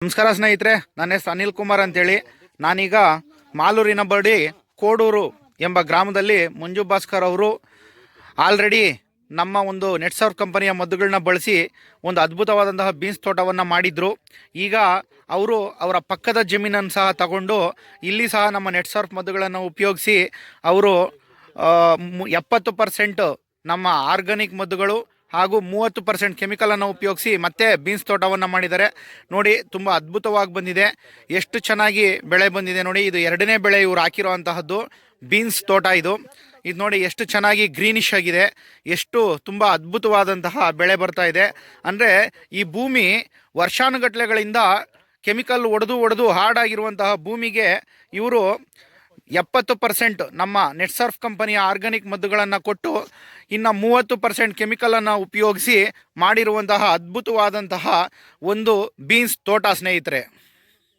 ನಮಸ್ಕಾರ ಸ್ನೇಹಿತರೆ, ನನ್ನ ಹೆಸರು ಅನಿಲ್ ಕುಮಾರ್ ಅಂತೇಳಿ. ನಾನೀಗ ಮಾಲೂರಿನ ಬಳಿ ಕೋಡೂರು ಎಂಬ ಗ್ರಾಮದಲ್ಲಿ ಮಂಜು ಭಾಸ್ಕರ್ ಅವರು ಆಲ್ರೆಡಿ ನಮ್ಮ ಒಂದು ನೆಟ್ಸರ್ಫ್ ಕಂಪನಿಯ ಮದ್ದುಗಳನ್ನ ಬಳಸಿ ಒಂದು ಅದ್ಭುತವಾದಂತಹ ಬೀನ್ಸ್ ತೋಟವನ್ನು ಮಾಡಿದ್ರು. ಈಗ ಅವರು ಅವರ ಪಕ್ಕದ ಜಮೀನನ್ನು ಸಹ ತಗೊಂಡು ಇಲ್ಲಿ ಸಹ ನಮ್ಮ ನೆಟ್ಸರ್ಫ್ ಮದ್ದುಗಳನ್ನು ಉಪಯೋಗಿಸಿ ಅವರು 70% ನಮ್ಮ ಆರ್ಗಾನಿಕ್ ಮದ್ದುಗಳು ಹಾಗೂ 30% ಕೆಮಿಕಲನ್ನು ಉಪಯೋಗಿಸಿ ಮತ್ತೆ ಬೀನ್ಸ್ ತೋಟವನ್ನು ಮಾಡಿದ್ದಾರೆ. ನೋಡಿ, ತುಂಬ ಅದ್ಭುತವಾಗಿ ಬಂದಿದೆ. ಎಷ್ಟು ಚೆನ್ನಾಗಿ ಬೆಳೆ ಬಂದಿದೆ ನೋಡಿ. ಇದು 2ನೇ ಬೆಳೆ ಇವರು ಹಾಕಿರೋ ಅಂತಹದ್ದು ಬೀನ್ಸ್ ತೋಟ. ಇದು ನೋಡಿ ಎಷ್ಟು ಚೆನ್ನಾಗಿ ಗ್ರೀನಿಶ್ ಆಗಿದೆ. ಎಷ್ಟು ತುಂಬ ಅದ್ಭುತವಾದಂತಹ ಬೆಳೆ ಬರ್ತಾ ಇದೆ. ಅಂದರೆ ಈ ಭೂಮಿ ವರ್ಷಾನುಗಟ್ಟಲೆಗಳಿಂದ ಕೆಮಿಕಲ್ ಹೊಡೆದು ಹಾರ್ಡಾಗಿರುವಂತಹ ಭೂಮಿಗೆ ಇವರು 70% ನಮ್ಮ ನೆಟ್ಸರ್ಫ್ ಕಂಪನಿಯ ಆರ್ಗಾನಿಕ್ ಮದ್ದುಗಳನ್ನು ಕೊಟ್ಟು ಇನ್ನು 30% ಕೆಮಿಕಲನ್ನು ಉಪಯೋಗಿಸಿ ಮಾಡಿರುವಂತಹ ಅದ್ಭುತವಾದಂತಹ ಒಂದು ಬೀನ್ಸ್ ತೋಟ ಸ್ನೇಹಿತರೆ.